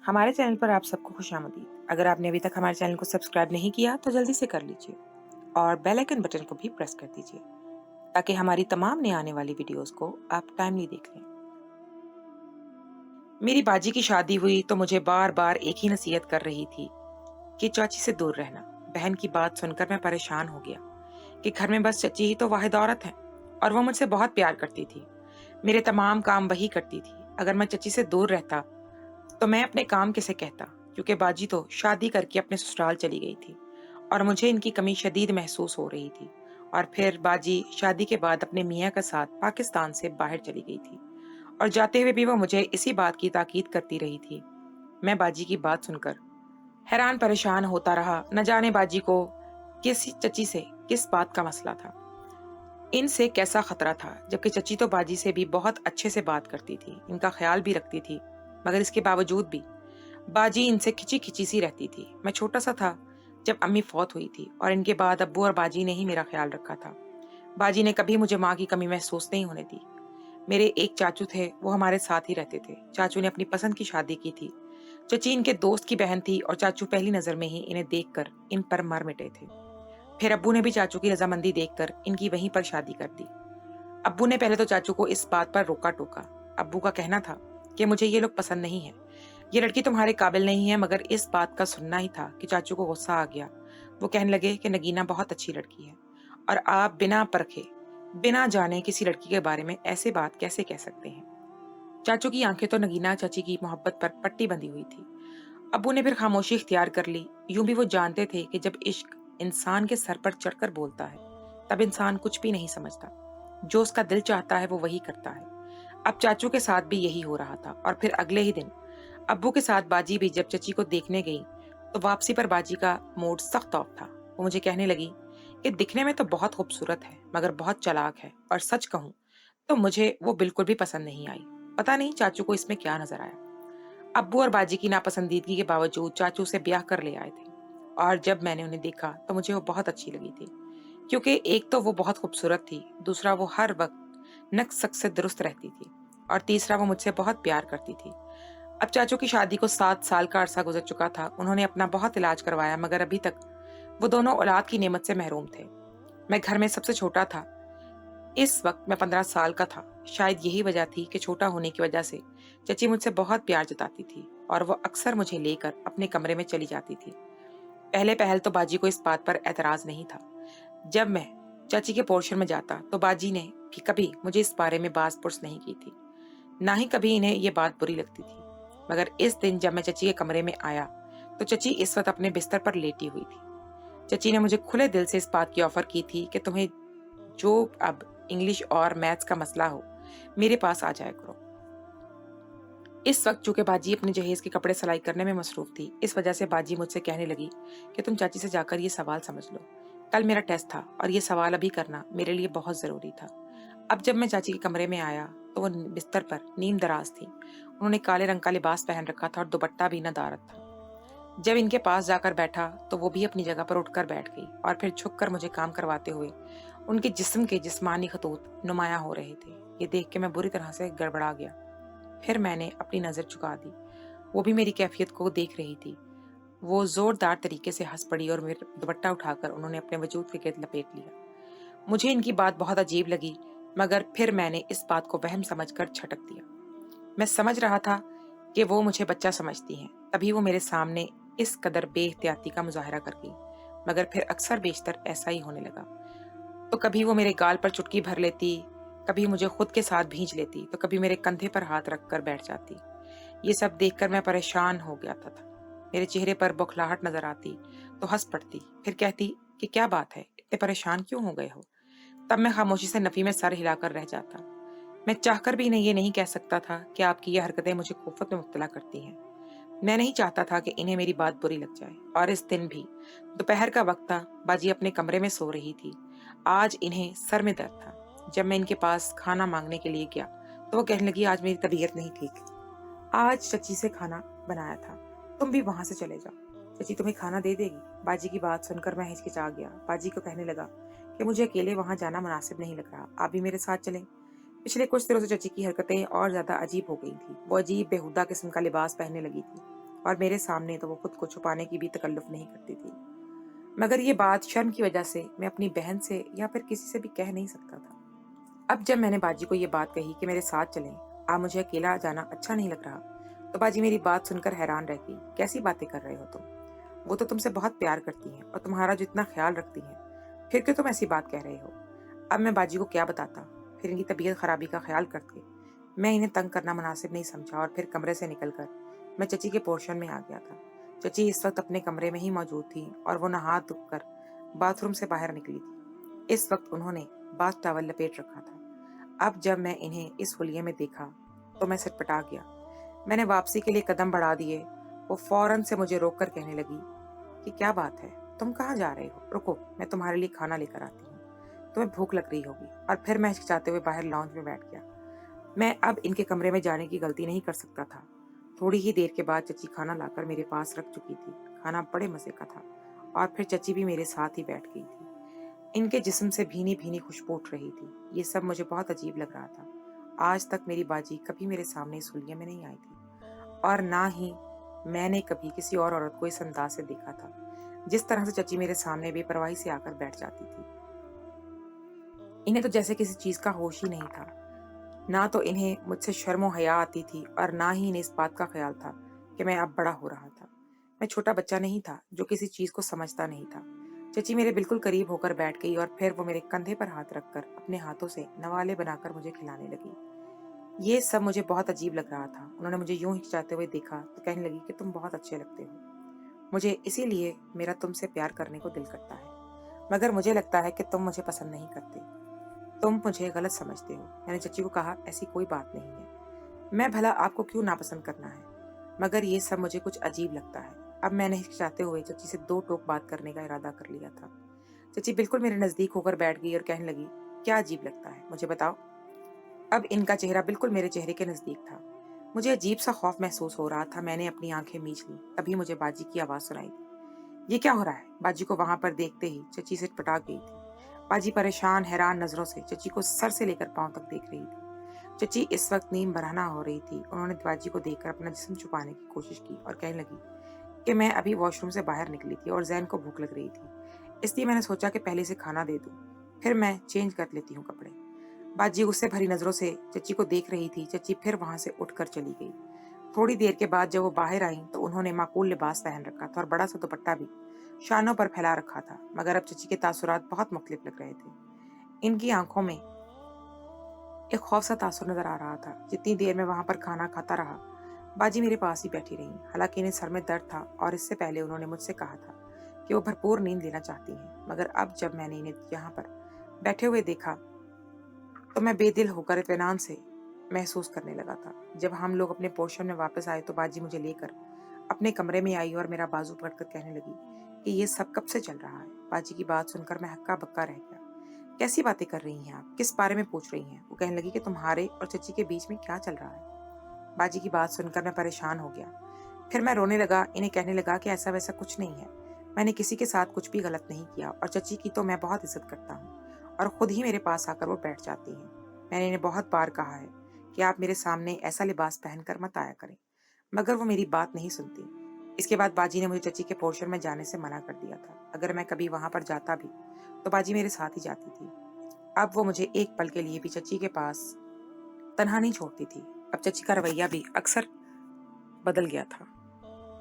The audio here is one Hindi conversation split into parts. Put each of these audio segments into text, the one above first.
हमारे चैनल पर आप सबको खुशामदीद। अगर आपने अभी तक हमारे चैनल को सब्सक्राइब नहीं किया तो जल्दी से कर लीजिए और बेल आइकन बटन को भी प्रेस कर दीजिए ताकि हमारी तमाम नई आने वाली वीडियोस को आप टाइमली देख लें। मेरी बाजी की शादी हुई तो मुझे बार बार एक ही नसीहत कर रही थी कि चाची से दूर रहना। बहन की बात सुनकर मैं परेशान हो गया कि घर में बस चची ही तो वाहिद औरत है और वो मुझसे बहुत प्यार करती थी। मेरे तमाम काम वही करती थी। अगर मैं चची से दूर रहता तो मैं अपने काम किसे कहता, क्योंकि बाजी तो शादी करके अपने ससुराल चली गई थी और मुझे इनकी कमी शदीद महसूस हो रही थी। और फिर बाजी शादी के बाद अपने मियाँ का साथ पाकिस्तान से बाहर चली गई थी और जाते हुए भी वो मुझे इसी बात की ताकीद करती रही थी। मैं बाजी की बात सुनकर हैरान परेशान होता रहा। न जाने बाजी को किस चची से किस बात का मसला था, इनसे कैसा खतरा था, जबकि चची तो बाजी से भी बहुत अच्छे से बात करती थी, इनका ख्याल भी रखती थी। मगर इसके बावजूद भी बाजी इनसे खिंची खिंची सी रहती थी। मैं छोटा सा था जब अम्मी फौत हुई थी और इनके बाद अब्बू और बाजी ने ही मेरा ख्याल रखा था। बाजी ने कभी मुझे माँ की कमी महसूस नहीं होने दी। मेरे एक चाचू थे, वो हमारे साथ ही रहते थे। चाचू ने अपनी पसंद की शादी की थी। चची इनके दोस्त की बहन थी और चाचू पहली नजर में ही इन्हें देखकर इन पर मर मिटे थे। फिर अब्बू ने भी चाचू की रजामंदी देखकर इनकी वहीं पर शादी कर दी। अब्बू ने पहले तो चाचू को इस बात पर रोका टोका। अब्बू का कहना था कि मुझे ये लोग पसंद नहीं है, ये लड़की तुम्हारे काबिल नहीं है। मगर इस बात का सुनना ही था कि चाचू को गुस्सा आ गया। वो कहने लगे कि नगीना बहुत अच्छी लड़की है और आप बिना परखे बिना जाने किसी लड़की के बारे में ऐसे बात कैसे कह सकते हैं। चाचू की आंखें तो नगीना चाची की मोहब्बत पर पट्टी बंधी हुई थी। अब्बू ने फिर खामोशी इख्तियार कर ली। यूं भी वो जानते थे कि जब इश्क इंसान के सर पर चढ़कर बोलता है तब इंसान कुछ भी नहीं समझता। जो उसका दिल चाहता है वो वही करता है। अब चाचू के साथ भी यही हो रहा था। और फिर अगले ही दिन अब्बू के साथ बाजी भी जब चची को देखने गई तो वापसी पर बाजी का मूड सख्त ऑफ था। वो मुझे कहने लगी कि दिखने में तो बहुत खूबसूरत है मगर बहुत चालाक है, और सच कहूं तो मुझे वो बिल्कुल भी पसंद नहीं आई। पता नहीं चाचू को इसमें क्या नजर आया। अब्बू और बाजी की नापसंदीदगी के बावजूद चाचू से ब्याह कर ले आए थे और जब मैंने उन्हें देखा तो मुझे वो बहुत अच्छी लगी थी, क्योंकि एक तो वो बहुत खूबसूरत थी, दूसरा वो हर वक्त नक्स से दुरुस्त रहती थी और तीसरा वो मुझसे बहुत प्यार करती थी। अब चाचू की शादी को 7 साल का अरसा गुजर चुका था। उन्होंने अपना बहुत इलाज करवाया मगर अभी तक वो दोनों औलाद की नेमत से महरूम थे। मैं घर में सबसे छोटा था। इस वक्त मैं 15 साल का था। शायद यही वजह थी कि छोटा होने की वजह से चची मुझसे बहुत प्यार जताती थी और वो अक्सर मुझे लेकर अपने कमरे में चली जाती थी। पहले पहल तो बाजी को इस बात पर एतराज नहीं था। जब मैं चाची के पोर्शन में जाता तो बाजी ने भी कभी मुझे इस बारे में बात पुर्स नहीं की थी, ना ही कभी इन्हें ये बात बुरी लगती थी। मगर इस दिन जब मैं चची के कमरे में आया तो चची इस वक्त अपने बिस्तर पर लेटी हुई थी। चची ने मुझे खुले दिल से इस बात की ऑफर की थी कि तुम्हें जो अब इंग्लिश और मैथ्स का मसला हो मेरे पास आ जाया करो। इस वक्त चूंकि बाजी अपने जहेज के कपड़े सिलाई करने में मसरूफ थी, इस वजह से बाजी मुझसे कहने लगी कि तुम चाची से जाकर ये सवाल समझ लो। कल मेरा टेस्ट था और ये सवाल अभी करना मेरे लिए बहुत जरूरी था। अब जब मैं चाची के कमरे में आया तो वो बिस्तर पर नीम दराज थी। उन्होंने काले रंग का लिबास पहन रखा था और दुपट्टा भी नदारत था। जब इनके पास जाकर बैठा तो वो भी अपनी जगह पर उठकर बैठ गई और फिर झुककर मुझे काम करवाते हुए उनके जिस्म के जिस्मानी खतूत नुमाया हो रहे थे। ये देख के मैं बुरी तरह से गड़बड़ा गया। फिर मैंने अपनी नजर झुका दी। वो भी मेरी कैफियत को देख रही थी। वो जोरदार तरीके से हंस पड़ी और मेरा दुपट्टा उठाकर उन्होंने अपने वजूद के गिर्द लपेट लिया। मुझे इनकी बात बहुत अजीब लगी मगर फिर मैंने इस बात को वहम समझकर छटक दिया। मैं समझ रहा था कि वो मुझे बच्चा समझती हैं, तभी वो मेरे सामने इस कदर बेइख्तियाती का मुजाहरा कर गई। मगर फिर अक्सर बेशतर ऐसा ही होने लगा। तो कभी वो मेरे गाल पर चुटकी भर लेती, कभी मुझे खुद के साथ भींच लेती, तो कभी मेरे कंधे पर हाथ रखकर बैठ जाती। ये सब देखकर मैं परेशान हो गया था। मेरे चेहरे पर बौखलाहट नजर आती तो हंस पड़ती, फिर कहती कि क्या बात है, इतने परेशान क्यों हो गए हो। तब मैं खामोशी से नफी में सर हिलाकर रह जाता। मैं चाहकर भी नहीं ये नहीं कह सकता था कि आपकी ये हरकतें मुझे कुफ्फत में मुब्तला करती हैं। मैं नहीं चाहता था कि इन्हें मेरी बात बुरी लग जाए। और इस दिन भी दोपहर का वक्त था, बाजी अपने कमरे में सो रही थी। आज इन्हें सर में दर्द था। जब मैं इनके पास खाना मांगने के लिए गया तो वो कहने लगी आज मेरी तबीयत नहीं ठीक, आज चची से खाना बनाया था, तुम भी वहां से चले जाओ, चची तुम्हें खाना दे देगी। बाजी की बात सुनकर मैं हिचकिचा गया। बाजी को कहने लगा कि मुझे अकेले वहां जाना मुनासिब नहीं लग रहा, आप भी मेरे साथ चलें। पिछले कुछ दिनों से चची की हरकतें और ज्यादा अजीब हो गई थी। वो अजीब बेहुदा किस्म का लिबास पहनने लगी थी और मेरे सामने तो वो खुद को छुपाने की भी तकल्लुफ़ नहीं करती थी। मगर ये बात शर्म की वजह से मैं अपनी बहन से या फिर किसी से भी कह नहीं सकता था। अब जब मैंने बाजी को ये बात कही कि मेरे साथ चलें, आप मुझे अकेला जाना अच्छा नहीं लग रहा, तो बाजी मेरी बात सुनकर हैरान रह गई। कैसी बातें कर रहे हो तुम? वो तो तुमसे बहुत प्यार करती हैं और तुम्हारा जो इतना ख्याल रखती हैं, फिर क्यों तुम ऐसी बात कह रहे हो? अब मैं बाजी को क्या बताता? फिर इनकी तबीयत खराबी का ख्याल करके मैं इन्हें तंग करना मुनासिब नहीं समझा और फिर कमरे से निकलकर मैं चची के पोर्शन में आ गया था। चची इस वक्त अपने कमरे में ही मौजूद थी और वो नहा धोकर बाथरूम से बाहर निकली थी। इस वक्त उन्होंने बाथ टॉवल लपेट रखा था। अब जब मैं इन्हें इस हुलिये में देखा तो मैं सिटपटा गया। मैंने वापसी के लिए कदम बढ़ा दिए। वो फौरन से मुझे रोक कर कहने लगी कि क्या बात है, तुम कहाँ जा रहे हो? रुको, मैं तुम्हारे लिए खाना लेकर आती हूँ, तुम्हें भूख लग रही होगी। और फिर मैं हिचकिचाते हुए बाहर लाउंज में बैठ गया। मैं अब इनके कमरे में जाने की गलती नहीं कर सकता था। थोड़ी ही देर के बाद चची खाना लाकर मेरे पास रख चुकी थी। खाना बड़े मजे का था और फिर चची भी मेरे साथ ही बैठ गई थी। इनके जिस्म से भीनी भीनी खुशबू उठ रही थी। ये सब मुझे बहुत अजीब लग रहा था। आज तक मेरी बाजी कभी मेरे सामने इस हुलिये में नहीं आई थी और ना ही मैंने कभी किसी और औरत को इस अंदाज से देखा था जिस तरह से चची मेरे सामने बेपरवाही से आकर बैठ जाती थी। इन्हें तो जैसे किसी चीज का होश ही नहीं था। ना तो इन्हें मुझसे शर्म और हया आती थी और ना ही इन्हें इस बात का ख्याल था कि मैं अब बड़ा हो रहा था। मैं छोटा बच्चा नहीं था जो किसी चीज को समझता नहीं था। चची मेरे बिल्कुल करीब होकर बैठ गई और फिर वो मेरे कंधे पर हाथ रखकर अपने हाथों से नवाले बनाकर मुझे खिलाने लगी। ये सब मुझे बहुत अजीब लग रहा था। उन्होंने मुझे यूं हिचकिचाते हुए देखा तो कहने लगी कि तुम बहुत अच्छे लगते हो, मुझे इसीलिए मेरा तुमसे प्यार करने को दिल करता है, मगर मुझे लगता है कि तुम मुझे पसंद नहीं करते, तुम मुझे गलत समझते हो। मैंने चची को कहा, ऐसी कोई बात नहीं है, मैं भला आपको क्यों नापसंद करना है, मगर ये सब मुझे कुछ अजीब लगता है। अब मैंने हिचकिचाते हुए चची से दो टोक बात करने का इरादा कर लिया था। चची बिल्कुल मेरे नजदीक होकर बैठ गई और कहने लगी, क्या अजीब लगता है, मुझे बताओ। अब इनका चेहरा बिल्कुल मेरे चेहरे के नजदीक था। मुझे अजीब सा खौफ महसूस हो रहा था। मैंने अपनी आंखें मीच ली। तभी मुझे बाजी की आवाज सुनाई दी। ये क्या हो रहा है? बाजी को वहां पर देखते ही चची से पटाक गई थी। बाजी परेशान हैरान नजरों से चची को सर से लेकर पांव तक देख रही थी। चची इस वक्त नींद बरहना हो रही थी। उन्होंने बाजी को देखकर अपना जिस्म छुपाने की कोशिश की और कहने लगी कि मैं अभी वॉशरूम से बाहर निकली थी और जैन को भूख लग रही थी, इसलिए मैंने सोचा कि पहले से खाना दे दूं, फिर मैं चेंज कर लेती हूँ कपड़े। बाजी गुस्से भरी नजरों से चची को देख रही थी। चची फिर वहां से उठकर चली गई। थोड़ी देर के बाद जब वो बाहर आई तो उन्होंने माकूल लिबास पहन रखा था और बड़ा सा दुपट्टा भी शानों पर फैला रखा था, मगर अब चची के तासुरात बहुत मुख्तलिफ लग रहे थे। इनकी आंखों में एक खौफ सा तासुर नजर आ रहा था। जितनी देर में वहां पर खाना खाता रहा, बाजी मेरे पास ही बैठी रही। हालांकि इन्हें सर में दर्द था और इससे पहले उन्होंने मुझसे कहा था कि वो भरपूर नींद लेना चाहती हैं, मगर अब जब मैंने इन्हें यहाँ पर बैठे हुए देखा तो मैं बेदिल होकर इत्मीनान से महसूस करने लगा था। जब हम लोग अपने पोर्शन में वापस आए तो बाजी मुझे लेकर अपने कमरे में आई और मेरा बाजू पकड़कर कहने लगी कि ये सब कब से चल रहा है। बाजी की बात सुनकर मैं हक्का बक्का रह गया। कैसी बातें कर रही हैं आप, किस बारे में पूछ रही हैं? वो कहने लगी कि तुम्हारे और चची के बीच में क्या चल रहा है। बाजी की बात सुनकर मैं परेशान हो गया। फिर मैं रोने लगा। इन्हें कहने लगा कि ऐसा वैसा कुछ नहीं है, मैंने किसी के साथ कुछ भी गलत नहीं किया और चची की तो मैं बहुत इज्जत करता हूँ और खुद ही मेरे पास आकर वो बैठ जाती हैं। मैंने इन्हें बहुत बार कहा है कि आप मेरे सामने ऐसा लिबास पहनकर मत आया करें, मगर वो मेरी बात नहीं सुनती। इसके बाद बाजी ने मुझे चची के पोर्शन में जाने से मना कर दिया था। अगर मैं कभी वहां पर जाता भी तो बाजी मेरे साथ ही जाती थी। अब वो मुझे एक पल के लिए भी चची के पास तन्हा नहीं छोड़ती थी। अब चची का रवैया भी अक्सर बदल गया था।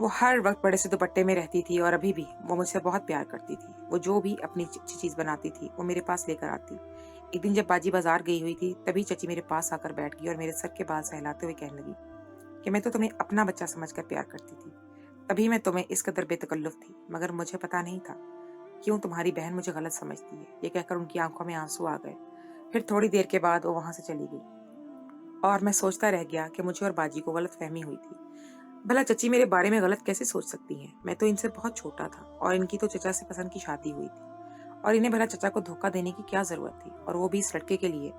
वो हर वक्त बड़े से दुपट्टे में रहती थी और अभी भी वो मुझसे बहुत प्यार करती थी। वो जो भी अपनी अच्छी चीज बनाती थी वो मेरे पास लेकर आती। एक दिन जब बाजी बाजार गई हुई थी तभी चची मेरे पास आकर बैठ गई और मेरे सर के बाल सहलाते हुए कहने लगी कि मैं तो तुम्हें अपना बच्चा समझकर प्यार करती थी, तभी मैं तुम्हें इस कदर बेतकल्लुफ थी, मगर मुझे पता नहीं था क्यों तुम्हारी बहन मुझे गलत समझती है। ये कहकर उनकी आंखों में आंसू आ गए। फिर थोड़ी देर के बाद वो वहां से चली गई और मैं सोचता रह गया कि मुझे और बाजी को गलत फहमी हुई थी। भला चची मेरे बारे में गलत कैसे सोच सकती हैं? मैं तो इनसे बहुत छोटा था और इनकी तो चचा से पसंद की शादी हुई थी और इन्हें भला चचा को धोखा देने की क्या जरूरत थी, और वो भी इस लड़के के लिए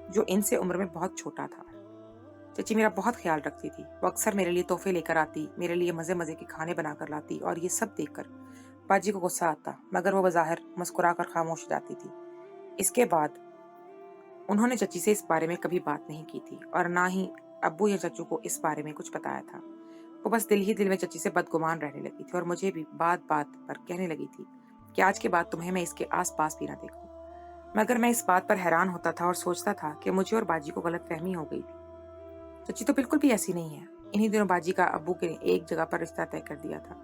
जो इनसे उम्र में बहुत छोटा था। चची मेरा बहुत ख्याल रखती थी। वो अक्सर मेरे लिए तोहफे लेकर आती, मेरे लिए मजे मजे के खाने बनाकर लाती और ये सब देखकर बाजी को गुस्सा आता, मगर वो बज़ाहिर मुस्कुराकर खामोश हो जाती थी। इसके बाद उन्होंने चची से इस बारे में कभी बात नहीं की थी और ना ही अब्बू या चच्चू को इस बारे में कुछ बताया था। वो बस दिल ही दिल में चची से बदगुमान रहने लगी थी और मुझे भी बात बात पर कहने लगी थी कि आज के बाद तुम्हें मैं इसके आस पास भी ना देखूं। मगर मैं इस बात पर हैरान होता था और सोचता था कि मुझे और बाजी को गलतफहमी हो गई थी। चची तो बिल्कुल भी ऐसी नहीं है। इन्हीं दिनों बाजी का अब्बू के ने एक जगह पर रिश्ता तय कर दिया था।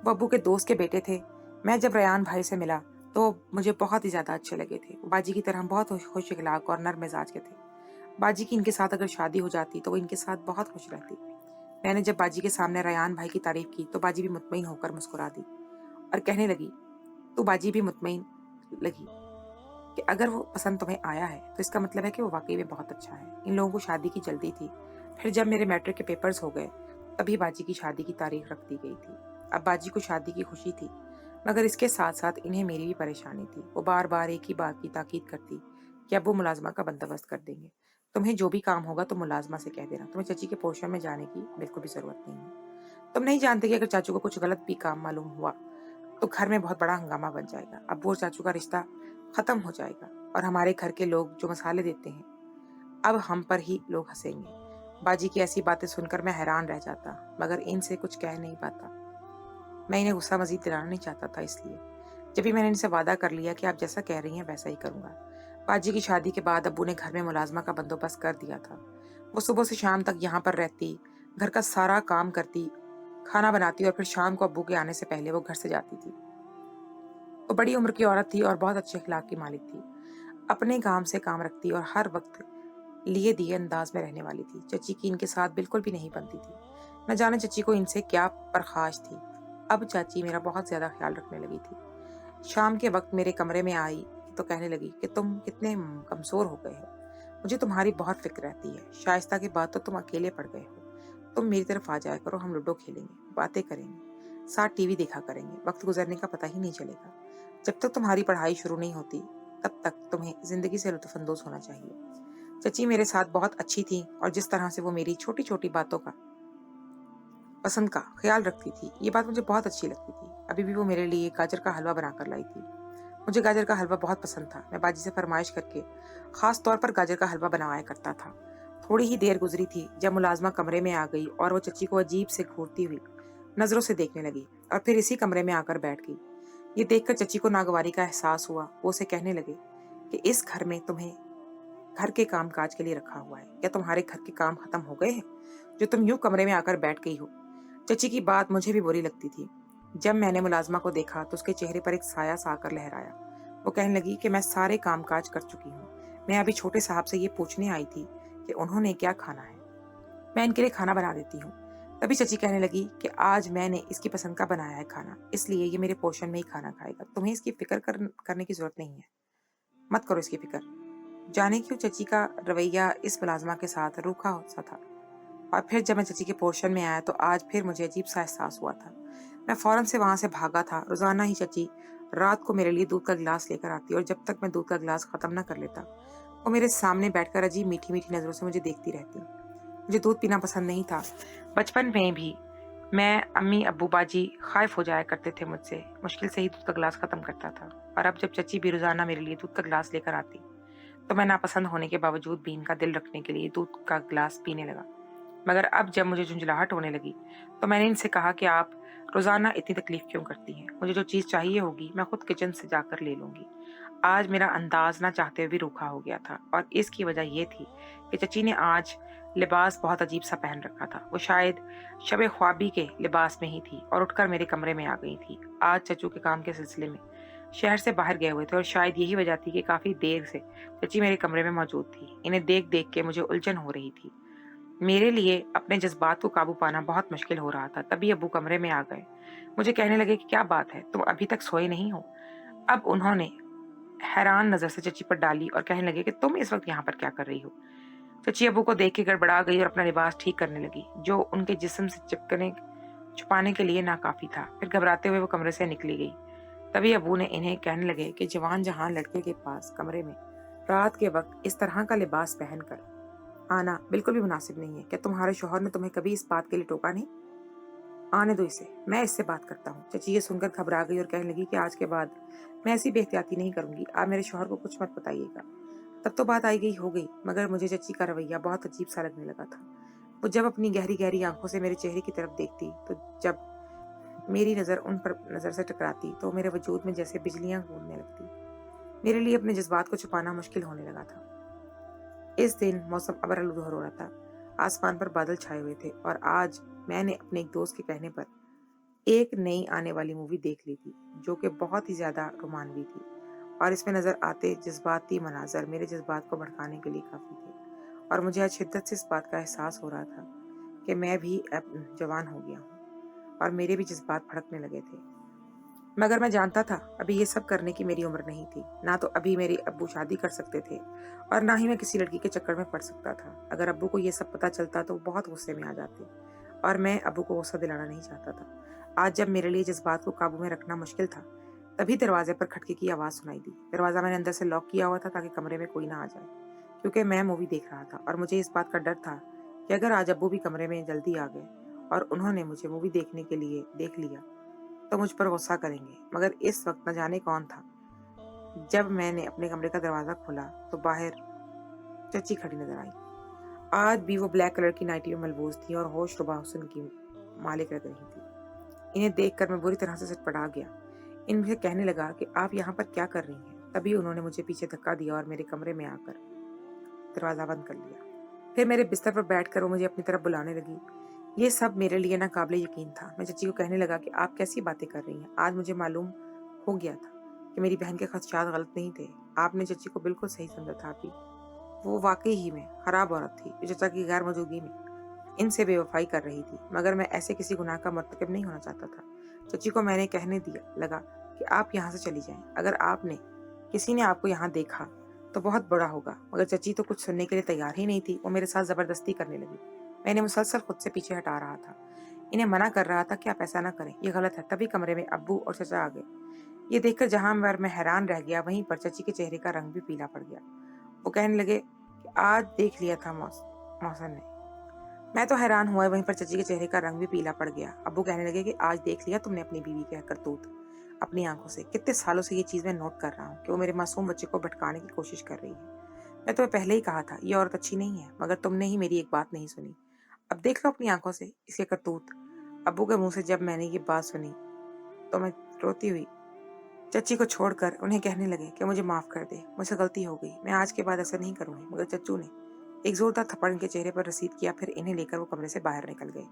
वो अब्बू के दोस्त के बेटे थे। मैं जब रयान भाई से मिला तो मुझे बहुत ही ज्यादा अच्छे लगे थे। वो बाजी की तरह बहुत खुश इखलाक और नर्म मिजाज के थे। बाजी की इनके साथ अगर शादी हो जाती तो वो इनके साथ बहुत खुश रहती। मैंने जब बाजी के सामने रयान भाई की तारीफ की तो बाजी भी मुतमईन होकर मुस्कुरा दी और कहने लगी, तो बाजी भी मुतमईन लगी कि अगर वो पसंद तुम्हें आया है तो इसका मतलब है कि वो वाकई में बहुत अच्छा है। इन लोगों को शादी की जल्दी थी। फिर जब मेरे मैट्रिक के पेपर्स हो गए तभी बाजी की शादी की तारीख रख दी गई थी। अब बाजी को शादी की खुशी थी, मगर इसके साथ साथ इन्हें मेरी भी परेशानी थी। वो बार बार एक ही बात की ताकीद करती कि अब वो मुलाजमा का बंदोबस्त कर देंगे। तुम्हें जो भी काम होगा तो मुलाजमा से कह देना, तुम्हें चची के पोर्शन में जाने की बिल्कुल भी जरूरत नहीं है। तुम नहीं जानते कि अगर चाचू को कुछ गलत भी काम मालूम हुआ तो घर में बहुत बड़ा हंगामा बन जाएगा। अब वो चाचू का रिश्ता खत्म हो जाएगा और हमारे घर के लोग जो मसाले देते हैं अब हम पर ही लोग हंसेंगे। बाजी की ऐसी बातें सुनकर मैं हैरान रह जाता, मगर इनसे कुछ कह नहीं पाता। मैं इन्हें गुस्सा मजीद दिलाना नहीं चाहता था, इसलिए जब भी मैंने इनसे वादा कर लिया कि आप जैसा कह रही हैं वैसा ही करूंगा। बाजी की शादी के बाद अब्बू ने घर में मुलाजमा का बंदोबस्त कर दिया था। वो सुबह से शाम तक यहाँ पर रहती, घर का सारा काम करती, खाना बनाती और फिर शाम को अब्बू के आने से पहले वो घर से जाती थी। वो बड़ी उम्र की औरत थी और बहुत अच्छे अखलाक की मालिक थी। अपने काम से काम रखती और हर वक्त लिए दिए अंदाज में रहने वाली थी। चची की इनके साथ बिल्कुल भी नहीं बनती थी। न जाने चची को इनसे क्या परखाश थी। अब चाची मेरा बहुत ज्यादा ख्याल रखने लगी थी। शाम के वक्त मेरे कमरे में आई तो कहने लगी कि तुम कितने कमजोर हो गए हो। मुझे तुम्हारी बहुत फिक्र रहती है। शाइस्ता के बाद तो तुम अकेले पड़ गए हो। तुम मेरी तरफ आ जाया करो, हम लूडो खेलेंगे, बातें करेंगे, साथ टीवी देखा करेंगे। वक्त गुजरने का पता ही नहीं चलेगा। जब तक तुम्हारी पढ़ाई शुरू नहीं होती तब तक तुम्हें जिंदगी से लुत्फानंदोज होना चाहिए। चची मेरे साथ बहुत अच्छी थी और जिस तरह से वो मेरी छोटी छोटी बातों का पसंद का ख्याल रखती थी, ये बात मुझे बहुत अच्छी लगती थी। अभी भी वो मेरे लिए गाजर का हलवा बनाकर लाई थी। मुझे गाजर का हलवा बहुत पसंद था। मैं बाजी से फरमाइश करके खास तौर पर गाजर का हलवा बनाया करता था। थोड़ी ही देर गुजरी थी जब मुलाजमा कमरे में आ गई और वो चची को अजीब से घूरती हुई नजरों से देखने लगी और फिर इसी कमरे में आकर बैठ गई। ये देखकर चची को नागवारी का एहसास हुआ। वो उसे कहने लगे कि इस घर में तुम्हें घर के काम काज के लिए रखा हुआ है। क्या तुम्हारे घर के काम खत्म हो गए हैं जो तुम यूं कमरे में आकर बैठ गई हो? चची की बात मुझे भी बुरी लगती थी। जब मैंने मुलाजमा को देखा तो उसके चेहरे पर एक साया सा आकर लहराया। वो कहने लगी कि मैं सारे काम काज कर चुकी हूँ। मैं अभी छोटे साहब से ये पूछने आई थी कि उन्होंने क्या खाना है। मैं इनके लिए खाना बना देती हूँ। तभी चची कहने लगी कि आज मैंने इसकी पसंद का बनाया है खाना, इसलिए ये मेरे पोर्शन में ही खाना खाएगा। तुम्हें इसकी फिक्र करने की जरूरत नहीं है। मत करो इसकी फिक्र। जाने क्यों चची का रवैया इस मुलाजमा के साथ रूखा सा था। और फिर जब मैं चची के पोर्शन में आया तो आज फिर मुझे अजीब सा एहसास हुआ था। मैं फौरन से वहां से भागा था। रोजाना ही चची रात को मेरे लिए दूध का गिलास लेकर आती और जब तक मैं दूध का गिलास खत्म न कर लेता वो मेरे सामने बैठकर अजीब मीठी मीठी नजरों से मुझे देखती रहती। मुझे दूध पीना पसंद नहीं था। बचपन में भी मैं अम्मी अब्बू बाजी खाइफ हो जाया करते थे मुझसे। मुश्किल से ही दूध का गिलास खत्म करता था और अब जब चची भी रोजाना मेरे लिए दूध का गिलास लेकर आती तो मैं नापसंद होने के बावजूद भी इनका दिल रखने के लिए दूध का गिलास पीने लगा। मगर अब जब मुझे झुंझलाहट होने लगी तो मैंने इनसे कहा कि आप रोजाना इतनी तकलीफ क्यों करती हैं? मुझे जो चीज चाहिए होगी मैं खुद किचन से जाकर ले लूंगी। आज मेरा अंदाज ना चाहते हुए भी रूखा हो गया था और इसकी वजह यह थी कि चची ने आज लिबास बहुत अजीब सा पहन रखा था। वो शायद शबे ख्वाबी के लिबास में ही थी और उठकर मेरे कमरे में आ गई थी। आज चचू के काम के सिलसिले में शहर से बाहर गए हुए थे और शायद यही वजह थी कि काफी देर से चची मेरे कमरे में मौजूद थी। इन्हें देख देख के मुझे उलझन हो रही थी। मेरे लिए अपने जज्बात को काबू पाना बहुत मुश्किल हो रहा था। तभी अब्बू कमरे में आ गए। मुझे कहने लगे कि क्या बात है, तुम अभी तक सोए नहीं हो? अब उन्होंने हैरान नजर से चची पर डाली और कहने लगे कि तुम इस वक्त यहाँ पर क्या कर रही हो? चची अब्बू को देख के गड़बड़ा गई और अपना लिबास ठीक करने लगी जो उनके जिस्म से चिपकने छुपाने के लिए नाकाफी था। फिर घबराते हुए वो कमरे से निकली गई। तभी अब्बू ने इन्हें कहने लगे कि जवान जहान लड़के के पास कमरे में रात के वक्त इस तरह का लिबास पहनकर आना बिल्कुल भी मुनासिब नहीं है। क्या तुम्हारे शौहर ने तुम्हें कभी इस बात के लिए टोका नहीं? आने दो इसे, मैं इससे बात करता हूँ। चची ये सुनकर घबरा गई और कहने लगी कि आज के बाद मैं ऐसी बेहतियाती नहीं करूंगी। आप मेरे शौहर को कुछ मत बताइएगा। तब तो बात आई गई हो गई, मगर मुझे चची का रवैया बहुत अजीब सा लगने लगा था। वो जब अपनी गहरी-गहरी आँखों से मेरे चेहरे की तरफ देखती, तो जब मेरी नज़र उन पर नज़र से टकराती, तो मेरे वजूद में जैसे बिजलियाँ कूदने लगती। मेरे लिए अपने जज़्बात को छुपाना मुश्किल होने लगा था। इस दिन मौसम अबर-आलूदा हो रहा था। आसमान पर बादल छाए हुए थे और आज मैंने अपने एक दोस्त के कहने पर एक नई आने वाली मूवी देख ली थी, जो कि बहुत ही ज़्यादा रोमांवी थी और इसमें नज़र आते जज़्बाती मनाज़र मेरे जज़्बात को भड़काने के लिए काफ़ी थे और मुझे आज शिद्दत से इस बात का एहसास हो रहा था कि मैं भी अब जवान हो गया हूँ और मेरे भी जज़्बात भड़कने लगे थे। मगर मैं जानता था अभी ये सब करने की मेरी उम्र नहीं थी। ना तो अभी मेरे अब्बू शादी कर सकते थे और ना ही मैं किसी लड़की के चक्कर में पड़ सकता था। अगर अब्बू को ये सब पता चलता तो वो बहुत गुस्से में आ जाते और मैं अब्बू को गुस्सा दिलाना नहीं चाहता था। आज जब मेरे लिए जज्बात को काबू में रखना मुश्किल था, तभी दरवाजे पर खटके की आवाज़ सुनाई दी। दरवाज़ा मैंने अंदर से लॉक किया हुआ था ताकि कमरे में कोई ना आ जाए, क्योंकि मैं मूवी देख रहा था और मुझे इस बात का डर था कि अगर आज अब्बू भी कमरे में जल्दी आ गए और उन्होंने मुझे मूवी देखने के लिए देख लिया तो मुझ पर गुस्सा करेंगे। मगर इस वक्त न जाने कौन था। जब मैंने अपने कमरे का दरवाज़ा खोला तो बाहर चची खड़ी नजर आई। आज भी वो ब्लैक कलर की नाइटी में मलबूस थी और होश रुबा हुस्न की मालिक लग रही थी। इन्हें देखकर मैं बुरी तरह से सटपटा गया। इनसे कहने लगा कि आप यहाँ पर क्या कर रही हैं? तभी उन्होंने मुझे पीछे धक्का दिया और मेरे कमरे में आकर दरवाज़ा बंद कर लिया। फिर मेरे बिस्तर पर बैठकर वो मुझे अपनी तरफ बुलाने लगी। ये सब मेरे लिए नाकाबिले यकीन था। मैं चची को कहने लगा कि आप कैसी बातें कर रही हैं? आज मुझे मालूम हो गया था कि मेरी बहन के खदशात गलत नहीं थे। आपने चची को बिल्कुल सही समझा था अभी। वो वाकई ही में खराब औरत थी जो चचा की गैर मौजूदगी में इनसे बेवफाई कर रही थी। मगर मैं ऐसे किसी गुनाह का मर्तकब नहीं होना चाहता था। चची को मैंने कहने दिया लगा कि आप यहाँ से चली जाएं। अगर आपने किसी ने आपको यहाँ देखा तो बहुत बड़ा होगा। मगर चची तो कुछ सुनने के लिए तैयार ही नहीं थी। वो मेरे साथ जबरदस्ती करने लगी। मैंने मुसलसल खुद से पीछे हटा रहा था, इन्हें मना कर रहा था कि आप ऐसा ना करें, ये गलत है। तभी कमरे में अब्बू और चचा आ गए। ये देखकर जहां पर मैं हैरान रह गया, वहीं पर चची के चेहरे का रंग भी पीला पड़ गया। वो कहने लगे कि आज देख लिया था मौसन ने। मैं तो हैरान हुआ, वहीं पर चची के चेहरे का रंग भी पीला पड़ गया। अब्बू कहने लगे कि आज देख लिया तुमने अपनी बीवी के करतूत अपनी आंखों से। कितने सालों से ये चीज मैं नोट कर रहा हूँ कि वो मेरे मासूम बच्चे को भटकाने की कोशिश कर रही है। मैं तुम्हें पहले ही कहा था ये औरत अच्छी नहीं है, मगर तुमने ही मेरी एक बात नहीं सुनी। अब देख लो अपनी आंखों से इसके करतूत। अब्बू के मुंह से जब मैंने ये बात सुनी तो मैं रोती हुई चच्ची को छोड़कर उन्हें कहने लगे कि मुझे माफ कर दे, मुझसे गलती हो गई, मैं आज के बाद ऐसा नहीं करूंगी। मगर चच्चू ने एक जोरदार थप्पड़ इनके चेहरे पर रसीद किया। फिर इन्हें लेकर वो कमरे से बाहर निकल गए।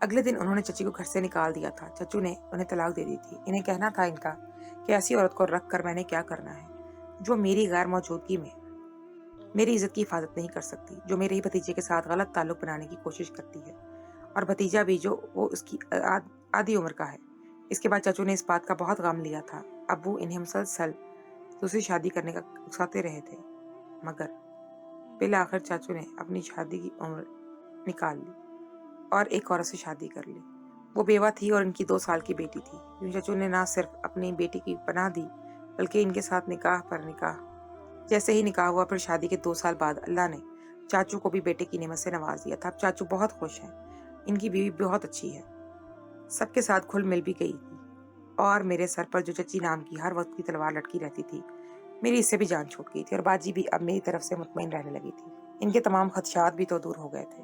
अगले दिन उन्होंने चच्ची को घर से निकाल दिया था। चच्चू ने उन्हें तलाक दे दी थी। इन्हें कहना था इनका कि ऐसी औरत को रख कर मैंने क्या करना है जो मेरी गैर मौजूदगी में मेरी इज्जत की हिफाजत नहीं कर सकती, जो मेरे ही भतीजे के साथ गलत ताल्लुक बनाने की कोशिश करती है, और भतीजा भी जो वो उसकी आधी उम्र का है। इसके बाद चाचू ने इस बात का बहुत गम लिया था। अब्बू इन्हें मुसलसल दूसरी शादी करने का उकसाते रहे थे, मगर बिल आखिर चाचू ने अपनी शादी की उम्र निकाल ली और एक औरत से शादी कर ली। वो बेवा थी और इनकी 2 साल की बेटी थी। यूं चाचू ने ना सिर्फ अपनी बेटी की पनाह दी, बल्कि इनके साथ निकाह पर निकाह। जैसे ही निकाह हुआ, फिर शादी के 2 साल बाद अल्लाह ने चाचू को भी बेटे की नेमत से नवाज दिया था। अब चाचू बहुत खुश हैं। इनकी बीवी बहुत अच्छी है, सबके साथ घुल मिल भी गई थी। और मेरे सर पर जो चची नाम की हर वक्त की तलवार लटकी रहती थी, मेरी इससे भी जान छूट गई थी और बाजी भी अब मेरी तरफ से मुतमईन रहने लगी थी। इनके तमाम खदशात भी तो दूर हो गए थे।